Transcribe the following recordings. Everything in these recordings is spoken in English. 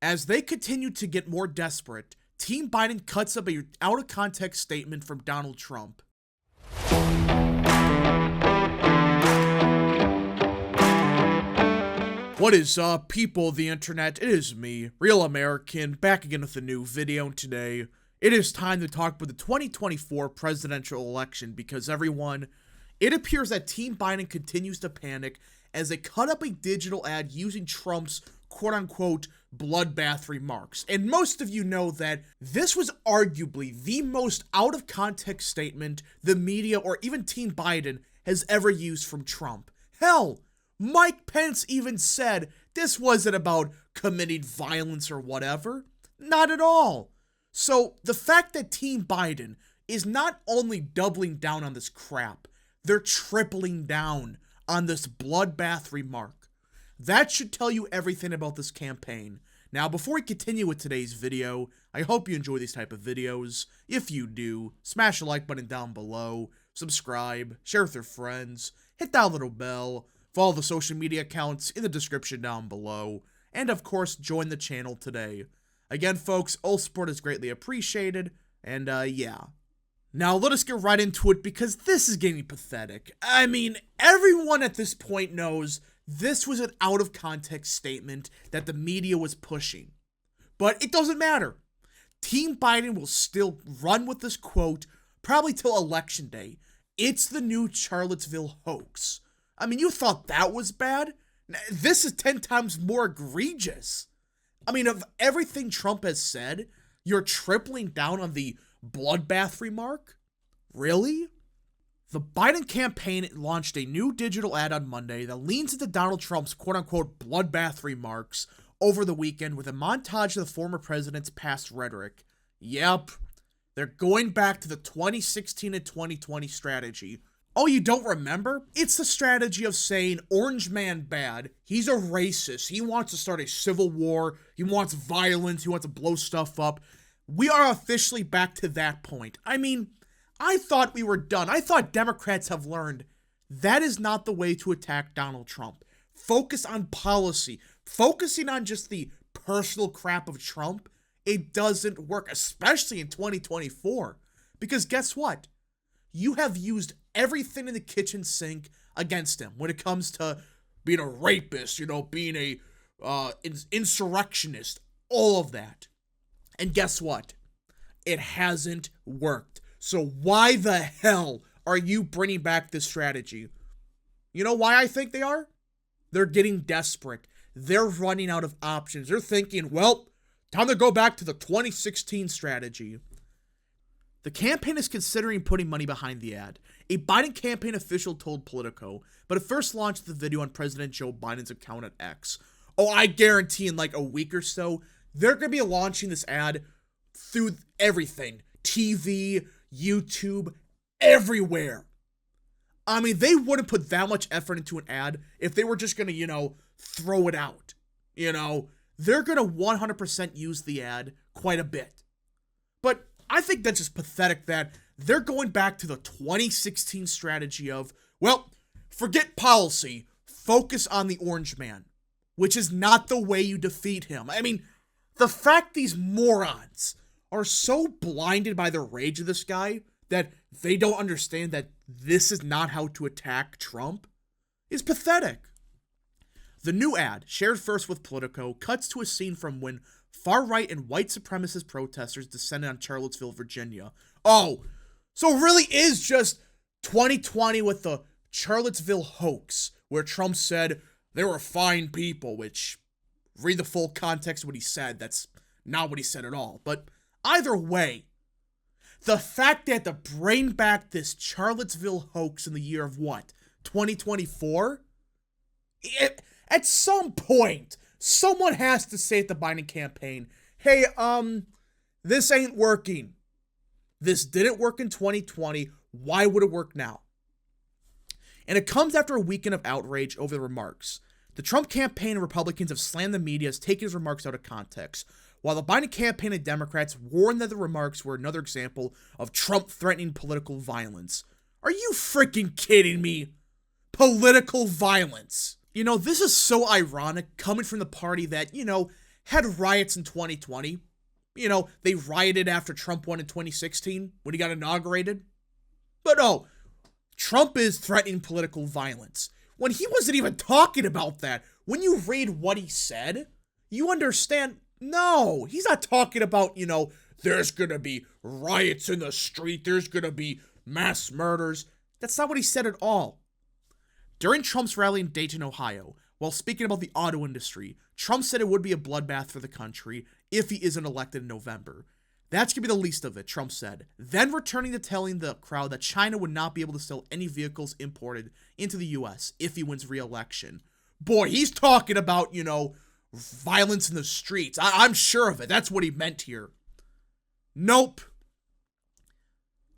As they continue to get more desperate, Team Biden cuts up a out-of-context statement from Donald Trump. What is up, people of the internet? It is me, Real American, back again with a new video. Today, it is time to talk about the 2024 presidential election because everyone, it appears that Team Biden continues to panic as they cut up a digital ad using Trump's quote-unquote bloodbath remarks. And most of you know that this was arguably the most out-of-context statement the media or even Team Biden has ever used from Trump. Hell, Mike Pence even said this wasn't about committing violence or whatever. Not at all. So the fact that Team Biden is not only doubling down on this crap, they're tripling down on this bloodbath remark. That should tell you everything about this campaign. Now, before we continue with today's video, I hope you enjoy these type of videos. If you do, smash the like button down below, subscribe, share with your friends, hit that little bell, follow the social media accounts in the description down below, and of course, join the channel today. Again, folks, all support is greatly appreciated, and yeah. Now, let us get right into it because this is getting pathetic. I mean, everyone at this point knows this was an out-of-context statement that the media was pushing. But it doesn't matter. Team Biden will still run with this quote probably till Election Day. It's the new Charlottesville hoax. I mean, you thought that was bad? This is 10 times more egregious. I mean, of everything Trump has said, you're tripling down on the bloodbath remark? Really? The Biden campaign launched a new digital ad on Monday that leans into Donald Trump's quote-unquote bloodbath remarks over the weekend with a montage of the former president's past rhetoric. Yep, they're going back to the 2016 and 2020 strategy. Oh, you don't remember? It's the strategy of saying, Orange Man bad, he's a racist, he wants to start a civil war, he wants violence, he wants to blow stuff up. We are officially back to that point. I mean, I thought we were done. I thought Democrats have learned that is not the way to attack Donald Trump. Focus on policy. Focusing on just the personal crap of Trump, it doesn't work, especially in 2024. Because guess what? You have used everything in the kitchen sink against him when it comes to being a rapist, being a insurrectionist, all of that. And guess what? It hasn't worked. So why the hell are you bringing back this strategy? You know why I think they are? They're getting desperate. They're running out of options. They're thinking, well, time to go back to the 2016 strategy. The campaign is considering putting money behind the ad. A Biden campaign official told Politico, but it first launched the video on President Joe Biden's account at X. Oh, I guarantee in like a week or so, they're going to be launching this ad through everything. TV, YouTube, everywhere. I mean, they wouldn't put that much effort into an ad if they were just going to, throw it out. They're going to 100% use the ad quite a bit. But I think that's just pathetic that they're going back to the 2016 strategy of, well, forget policy, focus on the Orange Man, which is not the way you defeat him. I mean, the fact these morons are so blinded by the rage of this guy that they don't understand that this is not how to attack Trump is pathetic. The new ad, shared first with Politico, cuts to a scene from when far-right and white supremacist protesters descended on Charlottesville, Virginia. Oh, so it really is just 2020 with the Charlottesville hoax, where Trump said they were fine people, which, read the full context of what he said, that's not what he said at all. But either way, the fact that to bring back this Charlottesville hoax in the year of what, 2024? At some point, someone has to say at the Biden campaign, hey, this ain't working. This didn't work in 2020. Why would it work now? And it comes after a weekend of outrage over the remarks. The Trump campaign and Republicans have slammed the media as taking his remarks out of context, while the Biden campaign and Democrats warned that the remarks were another example of Trump threatening political violence. Are you freaking kidding me? Political violence. This is so ironic coming from the party that, had riots in 2020. You know, they rioted after Trump won in 2016 when he got inaugurated. But no, Trump is threatening political violence. When he wasn't even talking about that, when you read what he said, you understand, no, he's not talking about, you know, there's gonna be riots in the street, there's gonna be mass murders. That's not what he said at all. During Trump's rally in Dayton, Ohio, while speaking about the auto industry, Trump said it would be a bloodbath for the country if he isn't elected in November. That's going to be the least of it, Trump said, then returning to telling the crowd that China would not be able to sell any vehicles imported into the U.S. if he wins re-election. Boy, he's talking about, you know, violence in the streets. I'm sure of it. That's what he meant here. Nope.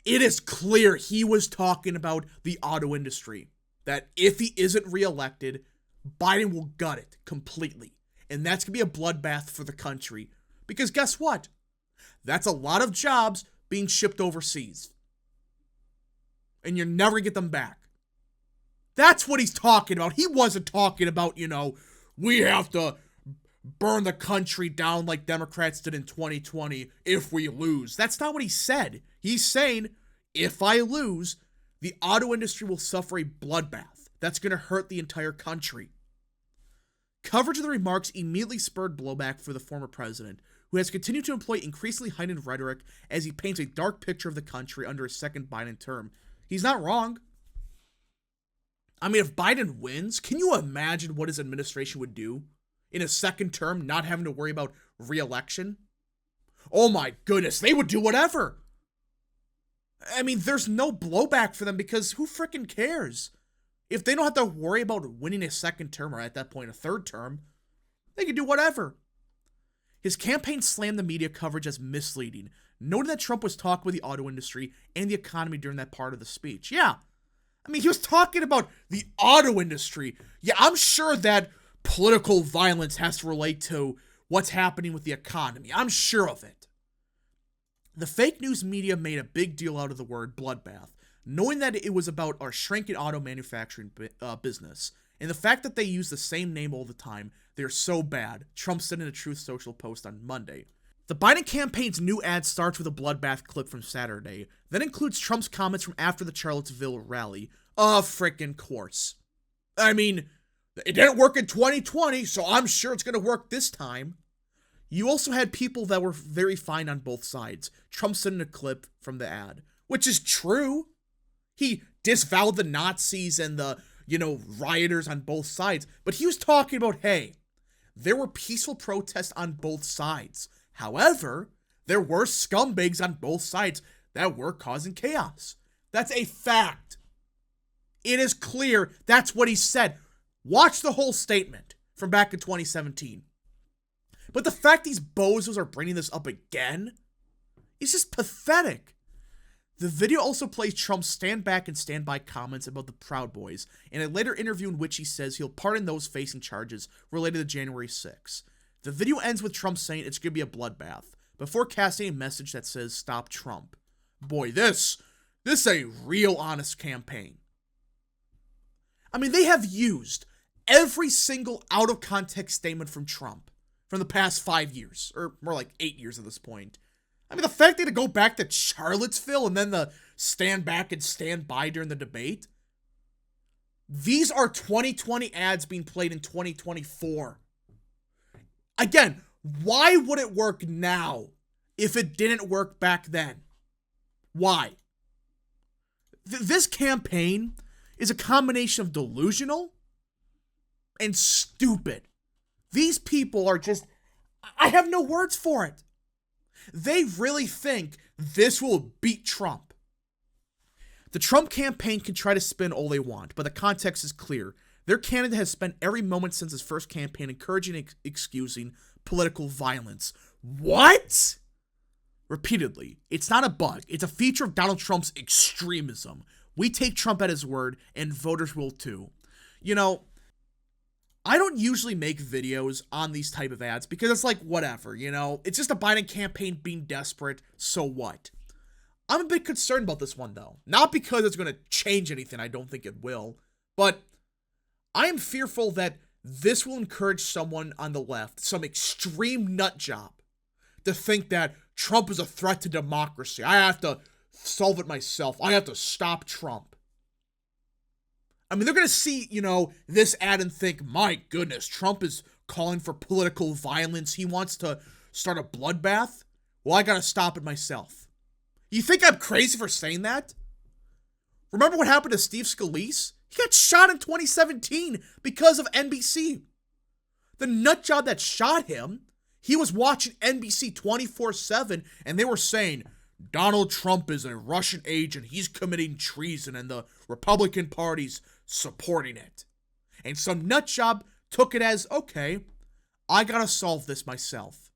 It is clear he was talking about the auto industry. That if he isn't re-elected, Biden will gut it completely. And that's going to be a bloodbath for the country. Because guess what? That's a lot of jobs being shipped overseas. And you're never going to get them back. That's what he's talking about. He wasn't talking about, you know, we have to burn the country down like Democrats did in 2020 if we lose. That's not what he said. He's saying, if I lose, the auto industry will suffer a bloodbath. That's going to hurt the entire country. Coverage of the remarks immediately spurred blowback for the former president, who has continued to employ increasingly heightened rhetoric as he paints a dark picture of the country under his second Biden term. He's not wrong. I mean, if Biden wins, can you imagine what his administration would do in a second term, not having to worry about re-election? Oh my goodness, they would do whatever. I mean, there's no blowback for them because who frickin' cares? If they don't have to worry about winning a second term or at that point a third term, they can do whatever. His campaign slammed the media coverage as misleading, noting that Trump was talking with the auto industry and the economy during that part of the speech. Yeah, I mean, he was talking about the auto industry. Yeah, I'm sure that political violence has to relate to what's happening with the economy. I'm sure of it. The fake news media made a big deal out of the word bloodbath, knowing that it was about our shrinking auto manufacturing business. And the fact that they use the same name all the time, they're so bad, Trump said in a Truth Social post on Monday. The Biden campaign's new ad starts with a bloodbath clip from Saturday, then includes Trump's comments from after the Charlottesville rally. Of frickin' course. I mean, it didn't work in 2020, so I'm sure it's gonna work this time. You also had people that were very fine on both sides. Trump said in a clip from the ad, which is true. He disavowed the Nazis and the, you know, rioters on both sides, but he was talking about, hey, there were peaceful protests on both sides. However, there were scumbags on both sides that were causing chaos. That's a fact. It is clear that's what he said. Watch the whole statement from back in 2017. But the fact these bozos are bringing this up again is just pathetic. The video also plays Trump's stand back and stand by comments about the Proud Boys in a later interview in which he says he'll pardon those facing charges related to January 6th. The video ends with Trump saying it's going to be a bloodbath, before casting a message that says stop Trump. Boy, this is a real honest campaign. I mean, they have used every single out of context statement from Trump from the past 5 years, or more like 8 years at this point. I mean, the fact that they go back to Charlottesville and then the stand back and stand by during the debate. These are 2020 ads being played in 2024. Again, why would it work now if it didn't work back then? Why? This campaign is a combination of delusional and stupid. These people are just, I have no words for it. They really think this will beat Trump. The Trump campaign can try to spin all they want, but the context is clear. Their candidate has spent every moment since his first campaign encouraging and excusing political violence. What? Repeatedly. It's not a bug. It's a feature of Donald Trump's extremism. We take Trump at his word, and voters will too. You know, I don't usually make videos on these type of ads because it's like, whatever, you know? It's just a Biden campaign being desperate, so what? I'm a bit concerned about this one, though. Not because it's going to change anything, I don't think it will, but I am fearful that this will encourage someone on the left, some extreme nut job, to think that Trump is a threat to democracy. I have to solve it myself. I have to stop Trump. I mean, they're going to see, this ad and think, my goodness, Trump is calling for political violence. He wants to start a bloodbath. Well, I got to stop it myself. You think I'm crazy for saying that? Remember what happened to Steve Scalise? He got shot in 2017 because of NBC. The nutjob that shot him, he was watching NBC 24/7, and they were saying, Donald Trump is a Russian agent, he's committing treason, and the Republican Party's supporting it. And some nutjob took it as, okay, I gotta solve this myself.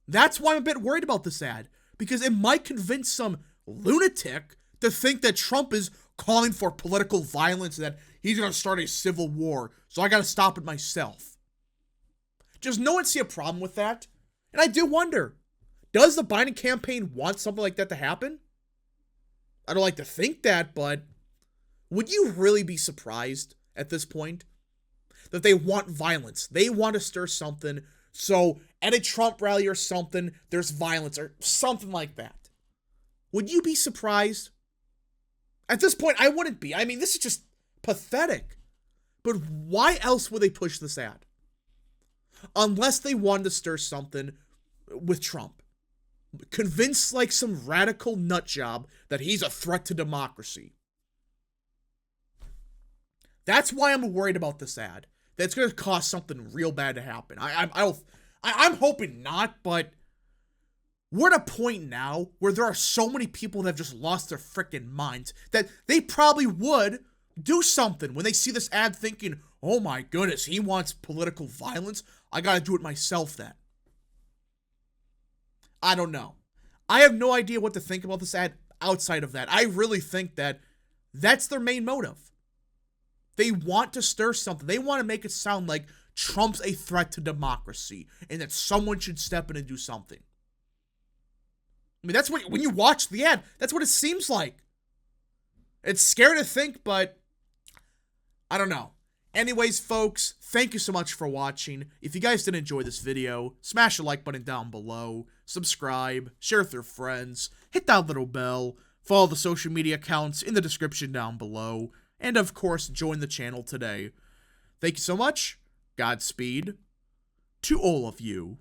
That's why I'm a bit worried about this ad, because it might convince some lunatic to think that Trump is calling for political violence, that he's gonna start a civil war, so I gotta stop it myself. Does no one see a problem with that? And I do wonder, does the Biden campaign want something like that to happen? I don't like to think that, but would you really be surprised at this point that they want violence? They want to stir something, so at a Trump rally or something, there's violence or something like that. Would you be surprised? At this point, I wouldn't be. I mean, this is just pathetic. But why else would they push this ad? Unless they wanted to stir something with Trump. Convince like some radical nutjob that he's a threat to democracy. That's why I'm worried about this ad. That's going to cause something real bad to happen. I'm hoping not, but we're at a point now where there are so many people that have just lost their freaking minds that they probably would do something when they see this ad thinking, oh my goodness, he wants political violence. I gotta do it myself then. I don't know. I have no idea what to think about this ad outside of that. I really think that that's their main motive. They want to stir something. They want to make it sound like Trump's a threat to democracy and that someone should step in and do something. I mean, that's what, when you watch the ad, that's what it seems like. It's scary to think, but I don't know. Anyways, folks, thank you so much for watching. If you guys did enjoy this video, smash the like button down below, subscribe, share with your friends, hit that little bell, follow the social media accounts in the description down below, and of course, join the channel today. Thank you so much. Godspeed to all of you.